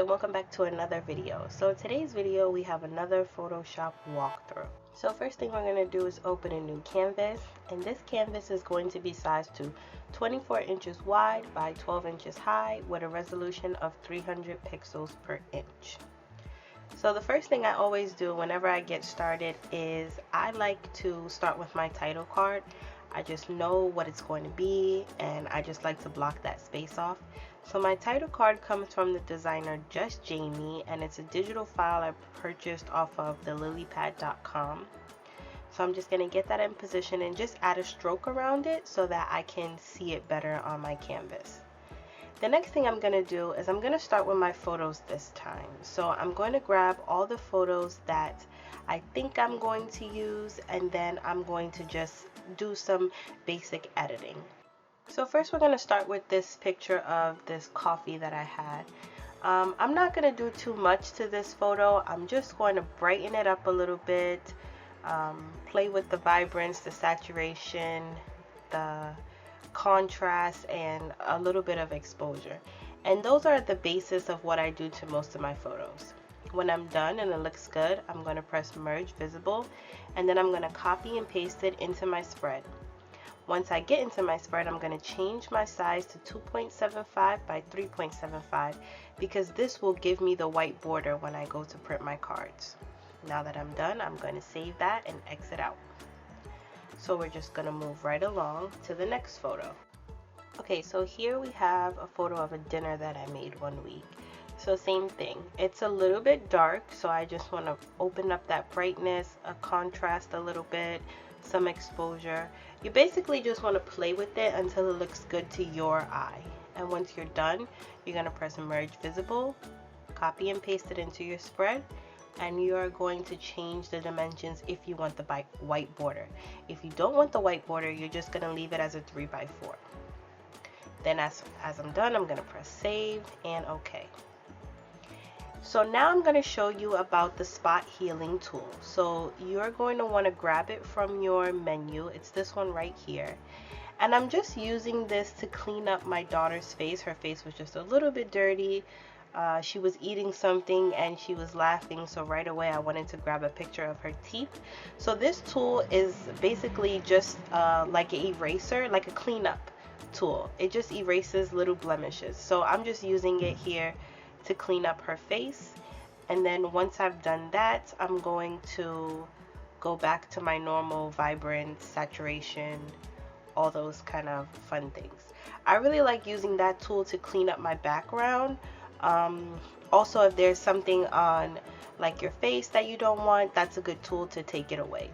and welcome back to another video. So today's video we have another Photoshop walkthrough. So first thing we're going to do is open a new canvas, and this canvas is going to be sized to 24 inches wide by 12 inches high with a resolution of 300 pixels per inch. So the first thing I always do whenever I get started is I like to start with my title card. I just know what it's going to be and I just like to block that space off. So my title card comes from the designer Just Jamie, and it's a digital file I purchased off of the lilypad.com. So I'm just going to get that in position and just add a stroke around it so that I can see it better on my canvas. The next thing I'm going to do is I'm going to start with my photos this time. So I'm going to grab all the photos that I think I'm going to use, and then I'm going to just do some basic editing. So first we're going to start with this picture of this coffee that I had. I'm not going to do too much to this photo. I'm just going to brighten it up a little bit, play with the vibrance, the saturation, the contrast, and a little bit of exposure. And those are the basis of what I do to most of my photos. When I'm done and it looks good, I'm going to press merge visible, and then I'm going to copy and paste it into my spread. Once I get into my spread, I'm going to change my size to 2.75 by 3.75 because this will give me the white border when I go to print my cards. Now that I'm done, I'm going to save that and exit out. So we're just going to move right along to the next photo. Okay, so here we have a photo of a dinner that I made one week. So same thing, it's a little bit dark, so I just want to open up that brightness, a contrast a little bit, some exposure. You basically just want to play with it until it looks good to your eye. And once you're done, you're going to press merge visible, copy and paste it into your spread, and you are going to change the dimensions if you want the white border. If you don't want the white border, you're just going to leave it as a 3x4. Then as I'm done, I'm going to press save and OK. So now I'm going to show you about the spot healing tool. So you're going to want to grab it from your menu. It's this one right here. And I'm just using this to clean up my daughter's face. Her face was just a little bit dirty. She was eating something and she was laughing, so right away I wanted to grab a picture of her teeth. So this tool is basically just like an eraser, like a cleanup tool. It just erases little blemishes. So I'm just using it here to clean up her face, and then once I've done that, I'm going to go back to my normal vibrant saturation, all those kind of fun things. I really like using that tool to clean up my background. Also, if there's something on like your face that you don't want, that's a good tool to take it away.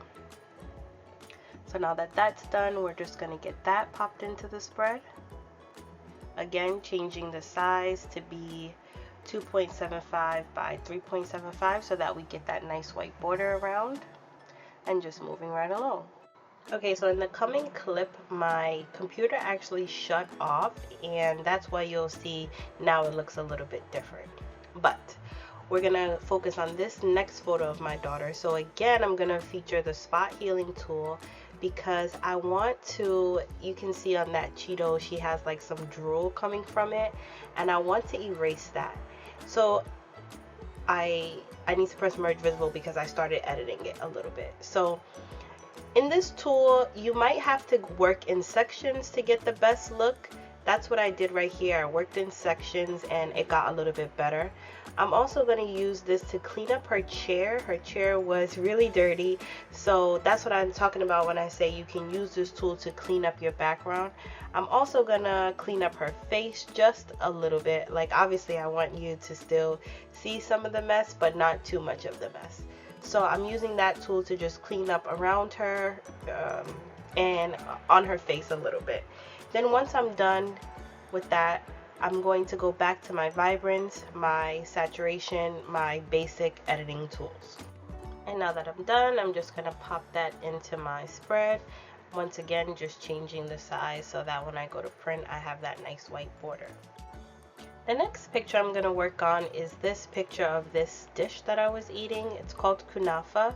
So now that that's done, we're just going to get that popped into the spread. Again, changing the size to be 2.75 by 3.75 so that we get that nice white border around, and just moving right along. Okay, so in the coming clip, my computer actually shut off, and that's why you'll see now it looks a little bit different. But we're gonna focus on this next photo of my daughter. So again, I'm gonna feature the spot healing tool because I want to, you can see on that Cheeto, she has like some drool coming from it, and I want to erase that. So I need to press merge visible because I started editing it a little bit. So in this tool, you might have to work in sections to get the best look. That's what I did right here. I worked in sections and it got a little bit better. I'm also going to use this to clean up her chair. Her chair was really dirty. So that's what I'm talking about when I say you can use this tool to clean up your background. I'm also going to clean up her face just a little bit. Like, obviously I want you to still see some of the mess, but not too much of the mess. So I'm using that tool to just clean up around her and on her face a little bit. Then once I'm done with that, I'm going to go back to my vibrance, my saturation, my basic editing tools. And now that I'm done, I'm just going to pop that into my spread. Once again, just changing the size so that when I go to print, I have that nice white border. The next picture I'm going to work on is this picture of this dish that I was eating. It's called kunafa.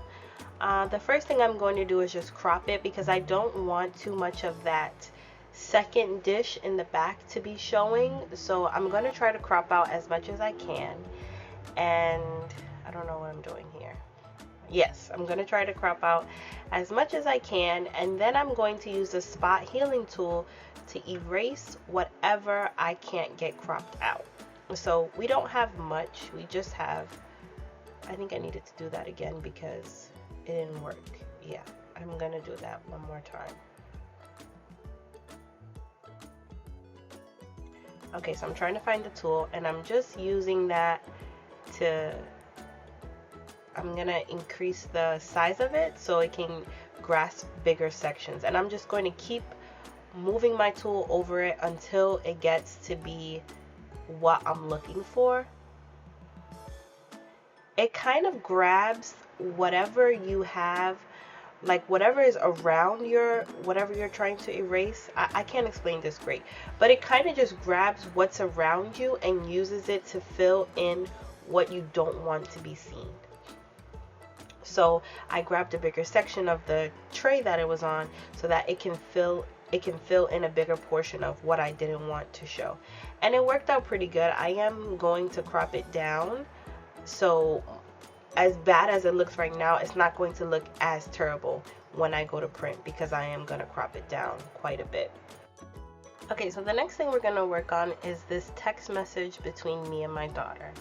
The first thing I'm going to do is just crop it because I don't want too much of that second dish in the back to be showing. So I'm going to try to crop out as much as I can. and I don't know what I'm doing here. Yes, I'm going to try to crop out as much as I can, and then I'm going to use the spot healing tool to erase whatever I can't get cropped out. So we don't have much, we just have, I think I needed to do that again because it didn't work. Yeah, I'm going to do that one more time. Okay, so I'm trying to find the tool, and I'm just using that to, I'm gonna increase the size of it so it can grasp bigger sections. And I'm just going to keep moving my tool over it until it gets to be what I'm looking for. It kind of grabs whatever you have, like whatever is around your, whatever you're trying to erase. I can't explain this great, but it kind of just grabs what's around you and uses it to fill in what you don't want to be seen. So I grabbed a bigger section of the tray that it was on so that it can fill in a bigger portion of what I didn't want to show. And it worked out pretty good. I am going to crop it down, so as bad as it looks right now, it's not going to look as terrible when I go to print because I am going to crop it down quite a bit. Okay, so the next thing we're going to work on is this text message between me and my daughter.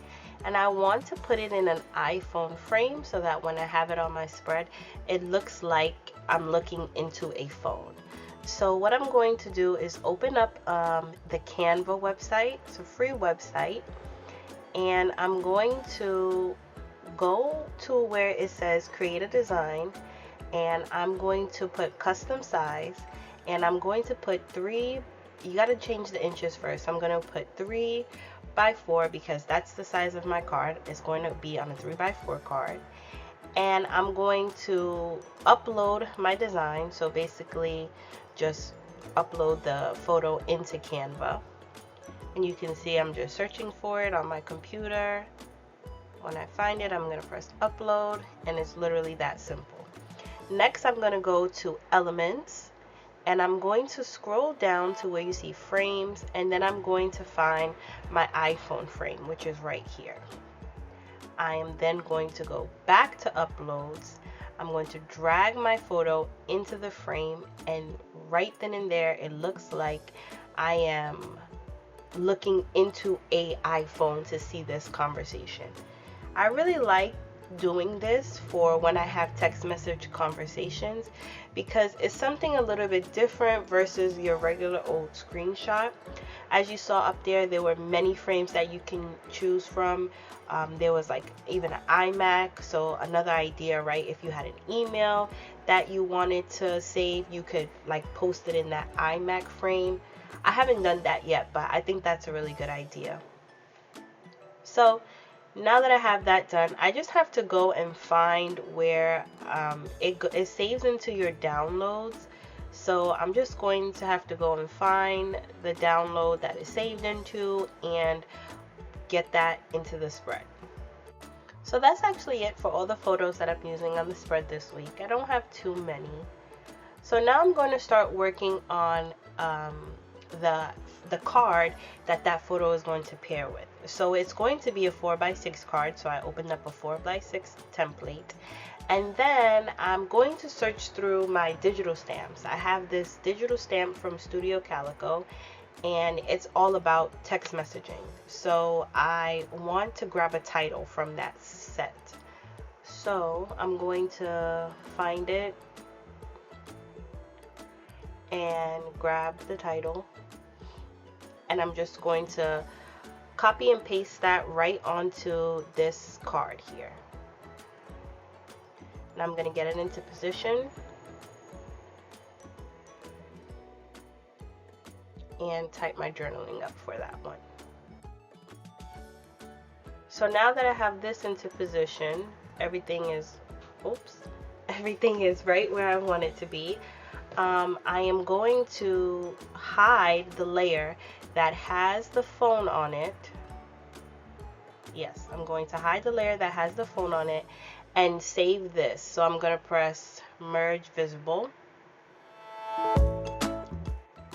And I want to put it in an iPhone frame so that when I have it on my spread, it looks like I'm looking into a phone. So what I'm going to do is open up the Canva website. It's a free website. And I'm going to go to where it says create a design, and I'm going to put custom size, and I'm going to put 3, you got to change the inches first. I'm going to put 3 by 4 because that's the size of my card. It's going to be on a 3 by 4 card, and I'm going to upload my design. So basically just upload the photo into Canva, and you can see I'm just searching for it on my computer. When I find it, I'm going to press upload, and it's literally that simple. Next, I'm going to go to elements, and I'm going to scroll down to where you see frames, and then I'm going to find my iPhone frame, which is right here. I am then going to go back to uploads. I'm going to drag my photo into the frame, and right then and there, it looks like I am looking into a iPhone to see this conversation. I really like doing this for when I have text message conversations because it's something a little bit different versus your regular old screenshot. As you saw up there were many frames that you can choose from. There was like even an iMac, so another idea, right? If you had an email that you wanted to save, you could like post it in that iMac frame. I haven't done that yet, but I think that's a really good idea. So now that I have that done, I just have to go and find where it saves into your downloads. So I'm just going to have to go and find the download that is saved into and get that into the spread. So that's actually it for all the photos that I'm using on the spread this week. I don't have too many. So now I'm going to start working on the card that photo is going to pair with. So it's going to be a 4x6 card. So I opened up a 4x6 template, and then I'm going to search through my digital stamps. I have this digital stamp from Studio Calico, and it's all about text messaging. So I want to grab a title from that set. So I'm going to find it and grab the title, and I'm just going to copy and paste that right onto this card here. And I'm going to get it into position and type my journaling up for that one. So now that I have this into position, everything is right where I want it to be. I am going to hide the layer that has the phone on it. Yes, I'm going to hide the layer that has the phone on it and save this. So I'm going to press merge visible,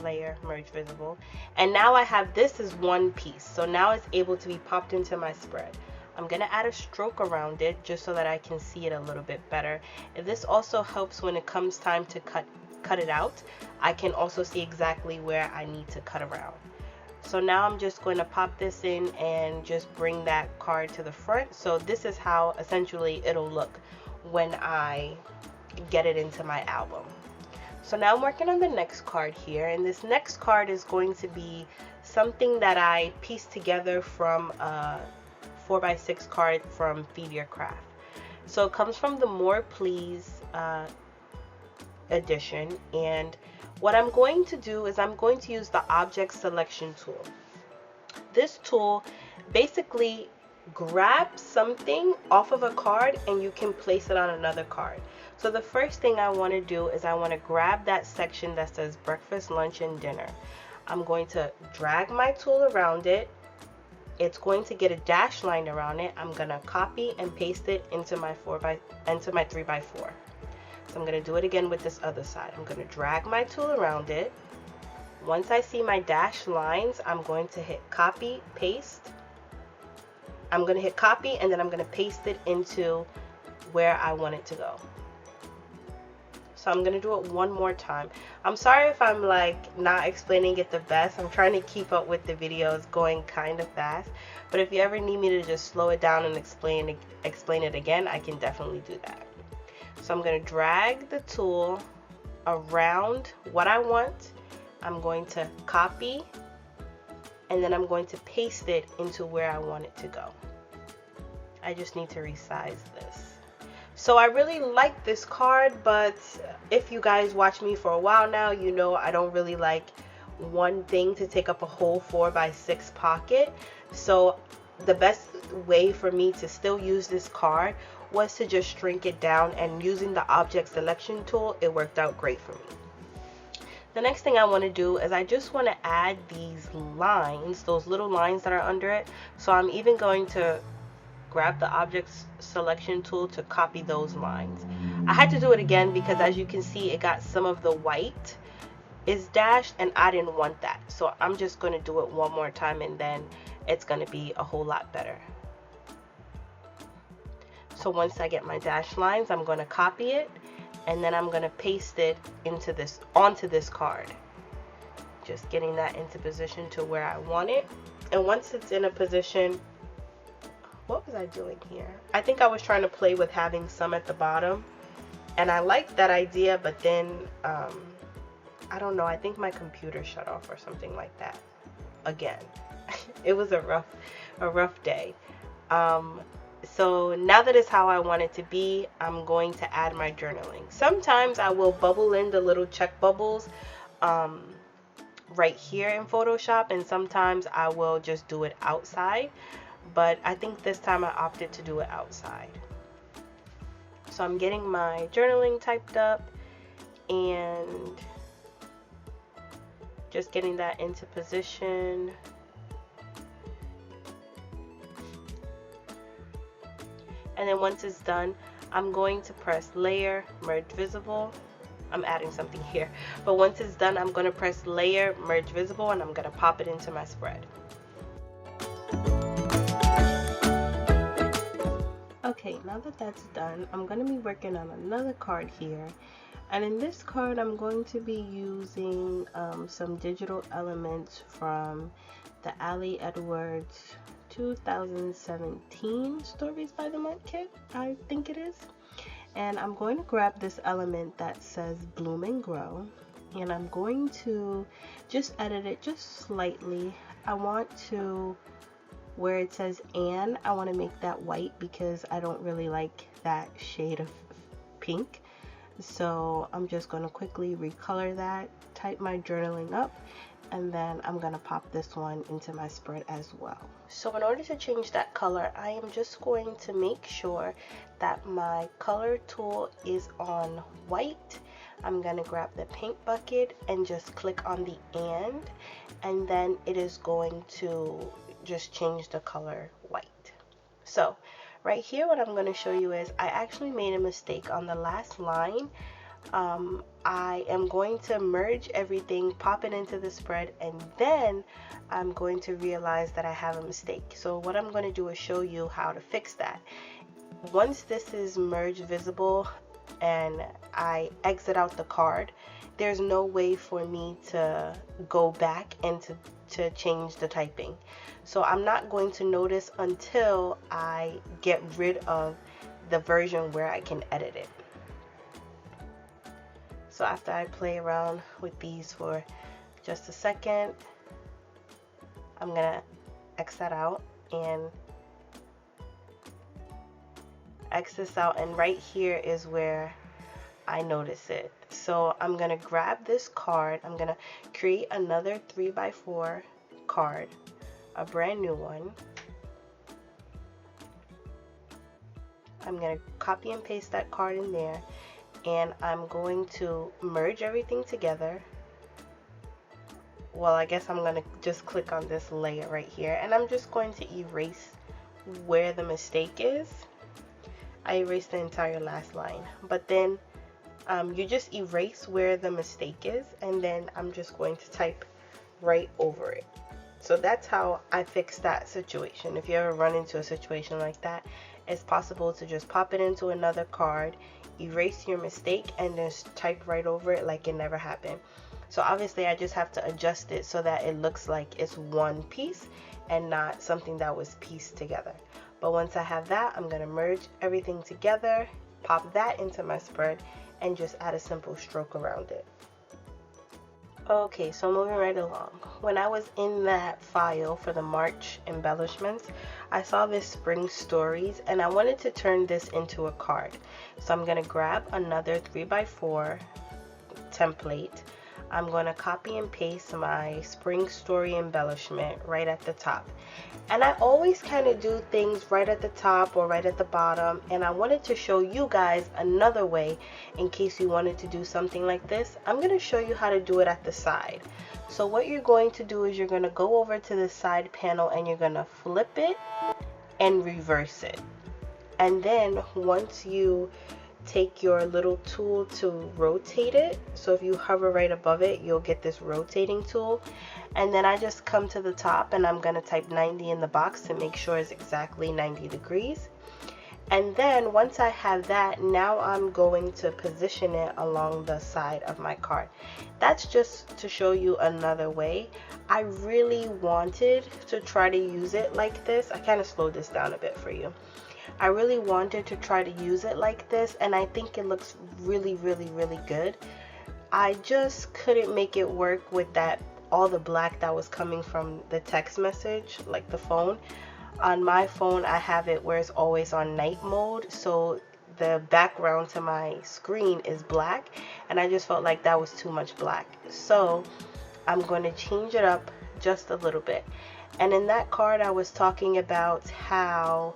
layer, merge visible, and now I have this as one piece. So now it's able to be popped into my spread. I'm going to add a stroke around it just so that I can see it a little bit better. And this also helps when it comes time to cut it out. I can also see exactly where I need to cut around. So now I'm just going to pop this in and just bring that card to the front. So this is how essentially it'll look when I get it into my album. So now I'm working on the next card here, and this next card is going to be something that I pieced together from a 4x6 card from Feed Your Craft. So it comes from the More Please edition, and what I'm going to do is I'm going to use the object selection tool. This tool basically grabs something off of a card and you can place it on another card. So the first thing I want to do is I want to grab that section that says breakfast, lunch, and dinner. I'm going to drag my tool around it. It's going to get a dash line around it. I'm going to copy and paste it into my 3x4. So I'm going to do it again with this other side. I'm going to drag my tool around it. Once I see my dash lines, I'm going to hit copy, paste. I'm going to hit copy and then I'm going to paste it into where I want it to go. So I'm going to do it one more time. I'm sorry if I'm like not explaining it the best. I'm trying to keep up with the videos going kind of fast. But if you ever need me to just slow it down and explain it again, I can definitely do that. So I'm going to drag the tool around what I want. I'm going to copy and then I'm going to paste it into where I want it to go. I just need to resize this. So I really like this card, but if you guys watch me for a while now, you know I don't really like one thing to take up a whole 4x6 pocket. So the best way for me to still use this card was to just shrink it down, and using the object selection tool, it worked out great for me. The next thing I want to do is I just want to add these lines, those little lines that are under it. So I'm even going to grab the object selection tool to copy those lines. I had to do it again because as you can see, it got some of the white is dashed and I didn't want that. So I'm just going to do it one more time and then it's going to be a whole lot better. So once I get my dash lines, I'm going to copy it and then I'm going to paste it onto this card. Just getting that into position to where I want it. And once it's in a position, what was I doing here? I think I was trying to play with having some at the bottom, and I liked that idea, but then I don't know, I think my computer shut off or something like that again. It was a rough day. So now that is how I want it to be, I'm going to add my journaling. Sometimes I will bubble in the little check bubbles right here in Photoshop, and sometimes I will just do it outside. But I think this time I opted to do it outside. So I'm getting my journaling typed up and just getting that into position. And then once it's done, I'm going to press layer, merge visible. I'm adding something here. But once it's done, I'm going to press layer, merge visible, and I'm going to pop it into my spread. Okay, now that that's done, I'm going to be working on another card here. And in this card, I'm going to be using some digital elements from the Ali Edwards 2017 Stories by the Month kit, I think it is. And I'm going to grab this element that says Bloom and Grow. And I'm going to just edit it just slightly. I want to, where it says and, I want to make that white because I don't really like that shade of pink. So I'm just going to quickly recolor that, type my journaling up, and then I'm going to pop this one into my spread as well. So in order to change that color, I am just going to make sure that my color tool is on white. I'm going to grab the paint bucket and just click on the and then it is going to just change the color white. So right here, what I'm going to show you is I actually made a mistake on the last line. I am going to merge everything, pop it into the spread, and then I'm going to realize that I have a mistake. So what I'm going to do is show you how to fix that. Once this is merged visible and I exit out the card, there's no way for me to go back and to change the typing. So I'm not going to notice until I get rid of the version where I can edit it. So after I play around with these for just a second, I'm gonna X that out and X this out, and right here is where I notice it. So I'm gonna grab this card, I'm gonna create another 3x4 card, a brand new one. I'm gonna copy and paste that card in there, and I'm going to merge everything together. Well, I guess I'm gonna just click on this layer right here, and I'm just going to erase where the mistake is. I erased the entire last line, but then you just erase where the mistake is, and then I'm just going to type right over it. So that's how I fix that situation. If you ever run into a situation like that, it's possible to just pop it into another card, erase your mistake, and just type right over it like it never happened. So obviously I just have to adjust it so that it looks like it's one piece and not something that was pieced together. But once I have that, I'm going to merge everything together, pop that into my spread, and just add a simple stroke around it. Okay, so moving right along. When I was in that file for the March embellishments, I saw this spring stories, and I wanted to turn this into a card. So I'm going to grab another 3x4 template. I'm going to copy and paste my spring story embellishment right at the top. And I always kind of do things right at the top or right at the bottom, and I wanted to show you guys another way in case you wanted to do something like this. I'm going to show you how to do it at the side. So what you're going to do is you're going to go over to the side panel and you're going to flip it and reverse it. And then once you take your little tool to rotate it, so if you hover right above it, you'll get this rotating tool. And then I just come to the top and I'm going to type 90 in the box to make sure it's exactly 90 degrees. And then once I have that, now I'm going to position it along the side of my card. That's just to show you another way. I really wanted to try to use it like this. I kind of slowed this down a bit for you. I really wanted to try to use it like this, and I think it looks really, really, really good. I just couldn't make it work with that, all the black that was coming from the text message, like the phone. On my phone, I have it where it's always on night mode, so the background to my screen is black, and I just felt like that was too much black. So I'm going to change it up just a little bit. And in that card, I was talking about how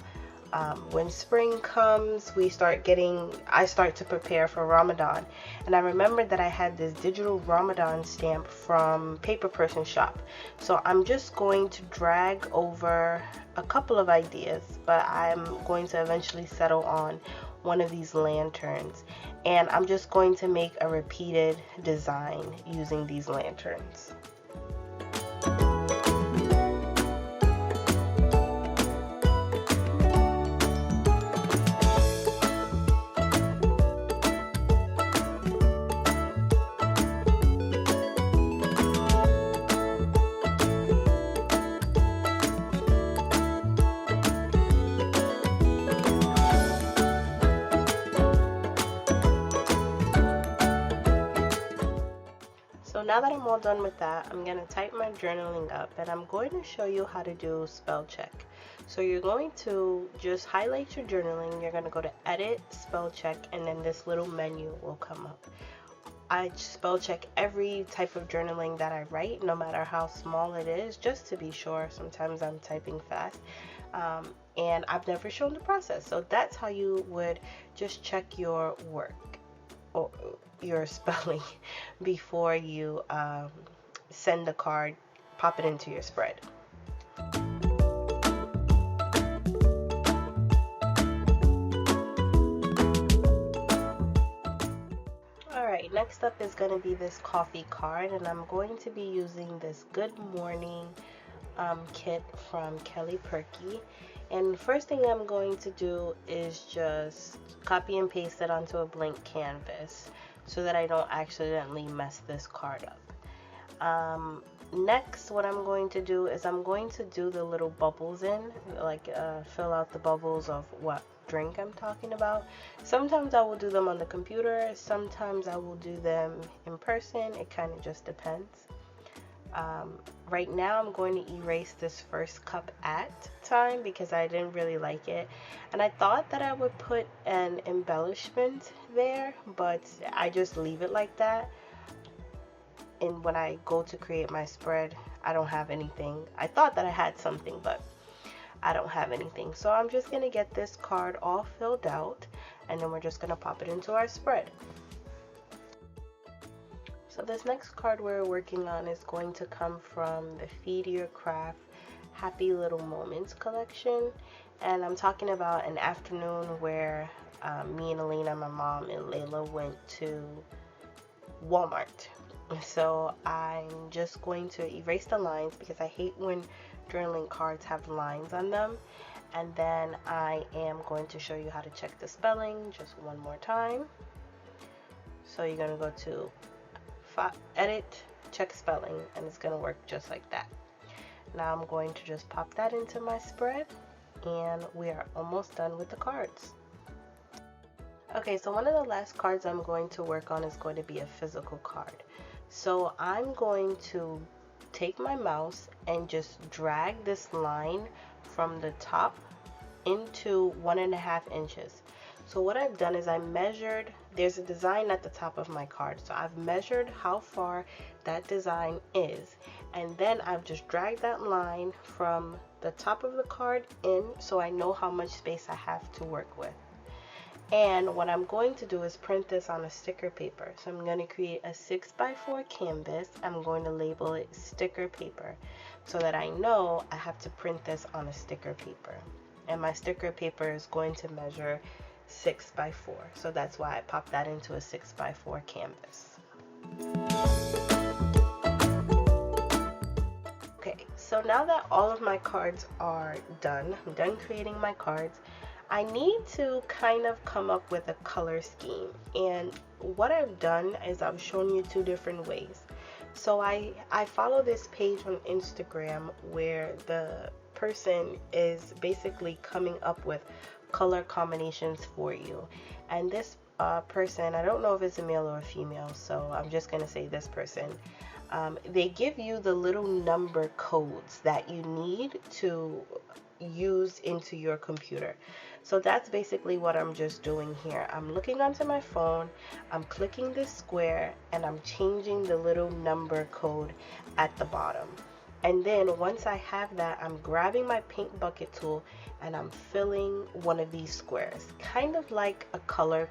when spring comes, I start to prepare for Ramadan. And I remembered that I had this digital Ramadan stamp from Paper Person Shop. So I'm just going to drag over a couple of ideas, but I'm going to eventually settle on one of these lanterns. And I'm just going to make a repeated design using these lanterns. Now that I'm all done with that, I'm going to type my journaling up, and I'm going to show you how to do spell check. So you're going to just highlight your journaling, you're going to go to edit, spell check, and then this little menu will come up. I spell check every type of journaling that I write, no matter how small it is, just to be sure. Sometimes I'm typing fast, and I've never shown the process. So that's how you would just check your work or your spelling before you send the card, pop it into your spread. Alright, next up is going to be this coffee card, and I'm going to be using this Good Morning kit from Kelly Perky. And the first thing I'm going to do is just copy and paste it onto a blank canvas so that I don't accidentally mess this card up. Next, what I'm going to do is I'm going to do the little bubbles in, like fill out the bubbles of what drink I'm talking about. Sometimes I will do them on the computer, sometimes I will do them in person. It kind of just depends. Right now I'm going to erase this first cup at time because I didn't really like it, and I thought that I would put an embellishment there, but I just leave it like that. And when I go to create my spread, I don't have anything. I thought that I had something, but I don't have anything. So I'm just gonna get this card all filled out, and then we're just gonna pop it into our spread. So this next card we're working on is going to come from the Feed Your Craft Happy Little Moments collection. And I'm talking about an afternoon where me and Alina, my mom, and Layla went to Walmart. So I'm just going to erase the lines because I hate when journaling cards have lines on them. And then I am going to show you how to check the spelling just one more time. So you're going to go to edit, check spelling, and it's going to work just like that. Now I'm going to just pop that into my spread, and we are almost done with the cards. Okay, so one of the last cards I'm going to work on is going to be a physical card. So I'm going to take my mouse and just drag this line from the top into 1.5 inches. So what I've done is I measured, there's a design at the top of my card, so I've measured how far that design is, and then I've just dragged that line from the top of the card in so I know how much space I have to work with. And what I'm going to do is print this on a sticker paper. So I'm going to create a 6x4 canvas. I'm going to label it sticker paper so that I know I have to print this on a sticker paper. And my sticker paper is going to measure 6x4. So that's why I popped that into a 6x4 canvas. Okay, so now that all of my cards are done, I'm done creating my cards, I need to kind of come up with a color scheme. And what I've done is I've shown you two different ways. So I follow this page on Instagram where the person is basically coming up with color combinations for you. And this person, I don't know if it's a male or a female, so I'm just going to say this person. They give you the little number codes that you need to use into your computer. So that's basically what I'm just doing here. I'm looking onto my phone, I'm clicking this square, and I'm changing the little number code at the bottom. And then once I have that, I'm grabbing my paint bucket tool and I'm filling one of these squares, kind of like a color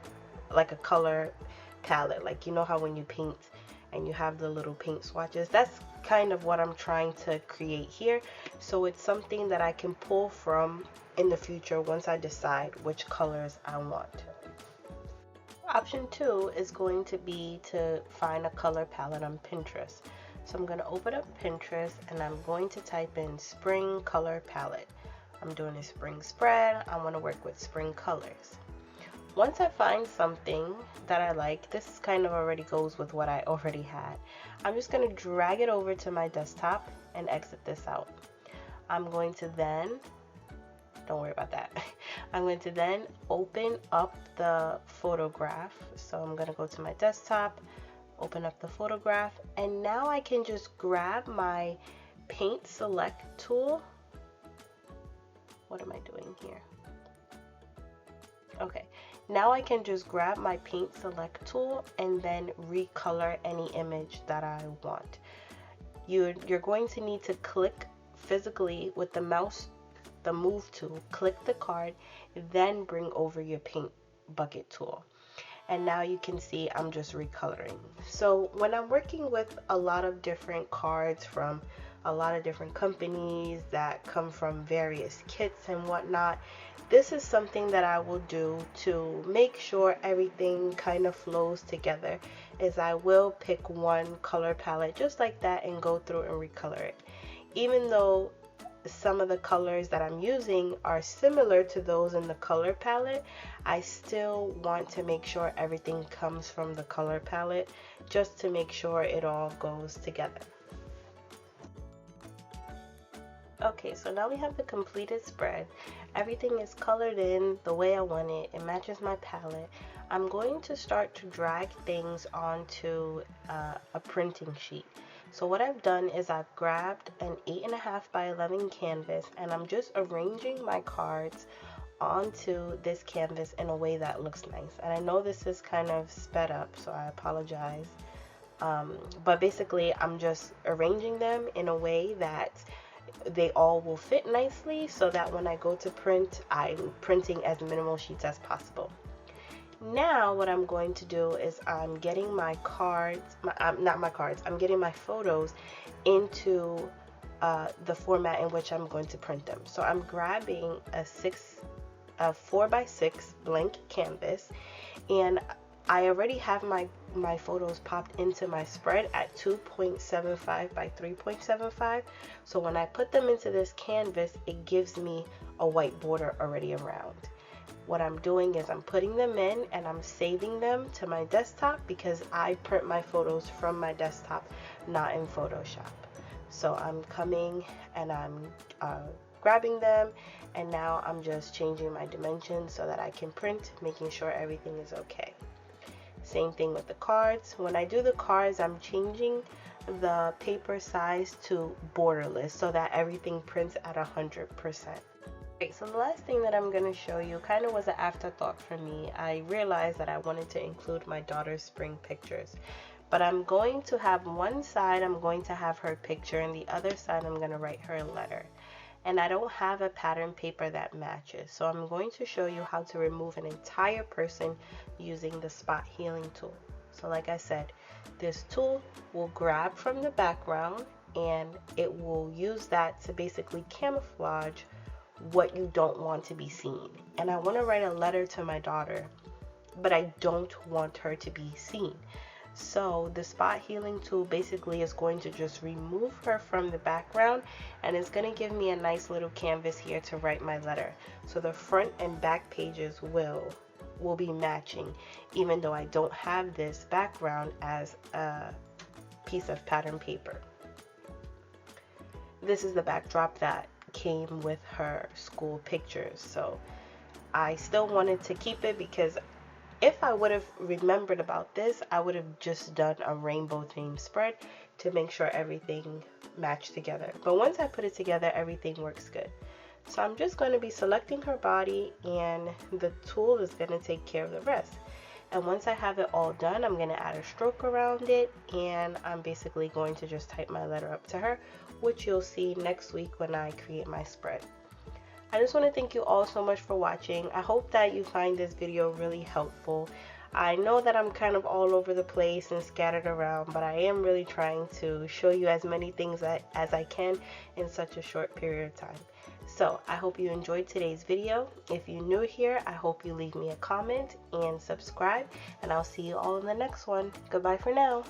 palette. Like, you know how when you paint and you have the little paint swatches, that's kind of what I'm trying to create here. So it's something that I can pull from in the future once I decide which colors I want. Option 2 is going to be to find a color palette on Pinterest. So I'm going to open up Pinterest and I'm going to type in spring color palette. I'm doing a spring spread. I want to work with spring colors. Once I find something that I like, this kind of already goes with what I already had. I'm just going to drag it over to my desktop and exit this out. I'm going to then, don't worry about that. I'm going to then open up the photograph. So I'm going to go to my desktop, open up the photograph, and now I can just grab my paint select tool. What am I doing here? Okay, now I can just grab my paint select tool and then recolor any image that I want. You're going to need to click physically with the mouse, the move tool, click the card, then bring over your paint bucket tool. And now you can see I'm just recoloring. So when I'm working with a lot of different cards from a lot of different companies that come from various kits and whatnot. This is something that I will do to make sure everything kind of flows together, is I will pick one color palette just like that and go through and recolor it. Even though some of the colors that I'm using are similar to those in the color palette, I still want to make sure everything comes from the color palette just to make sure it all goes together. Okay, so now we have the completed spread. Everything is colored in the way I want it. It matches my palette. I'm going to start to drag things onto a printing sheet. So what I've done is I've grabbed an 8.5 by 11 canvas, and I'm just arranging my cards onto this canvas in a way that looks nice. And I know this is kind of sped up, so I apologize. But basically I'm just arranging them in a way that they all will fit nicely, so that when I go to print, I'm printing as minimal sheets as possible. Now what I'm going to do is I'm getting my cards, I'm getting my photos into the format in which I'm going to print them. So I'm grabbing a 4x6 blank canvas, and I already have my photos popped into my spread at 2.75 by 3.75. So when I put them into this canvas, it gives me a white border already around. What I'm doing is I'm putting them in and I'm saving them to my desktop, because I print my photos from my desktop, not in Photoshop. So I'm coming and I'm grabbing them, and now I'm just changing my dimensions so that I can print, making sure everything is okay. Same thing with the cards. When I do the cards, I'm changing the paper size to borderless so that everything prints at 100%. Okay, so the last thing that I'm going to show you kind of was an afterthought for me. I realized that I wanted to include my daughter's spring pictures, but I'm going to have one side, I'm going to have her picture, and the other side I'm going to write her a letter. And I don't have a pattern paper that matches, so I'm going to show you how to remove an entire person using the spot healing tool. So like I said, this tool will grab from the background and it will use that to basically camouflage what you don't want to be seen. And I want to write a letter to my daughter, but I don't want her to be seen. So the spot healing tool basically is going to just remove her from the background, and it's going to give me a nice little canvas here to write my letter. So the front and back pages will be matching, even though I don't have this background as a piece of pattern paper. This is the backdrop that came with her school pictures, so I still wanted to keep it, because if I would have remembered about this, I would have just done a rainbow theme spread to make sure everything matched together. But once I put it together, everything works good. So I'm just going to be selecting her body, and the tool is going to take care of the rest. And once I have it all done, I'm going to add a stroke around it, and I'm basically going to just type my letter up to her, which you'll see next week when I create my spread. I just want to thank you all so much for watching. I hope that you find this video really helpful. I know that I'm kind of all over the place and scattered around, but I am really trying to show you as many things as I can in such a short period of time. So I hope you enjoyed today's video. If you're new here, I hope you leave me a comment and subscribe, and I'll see you all in the next one. Goodbye for now.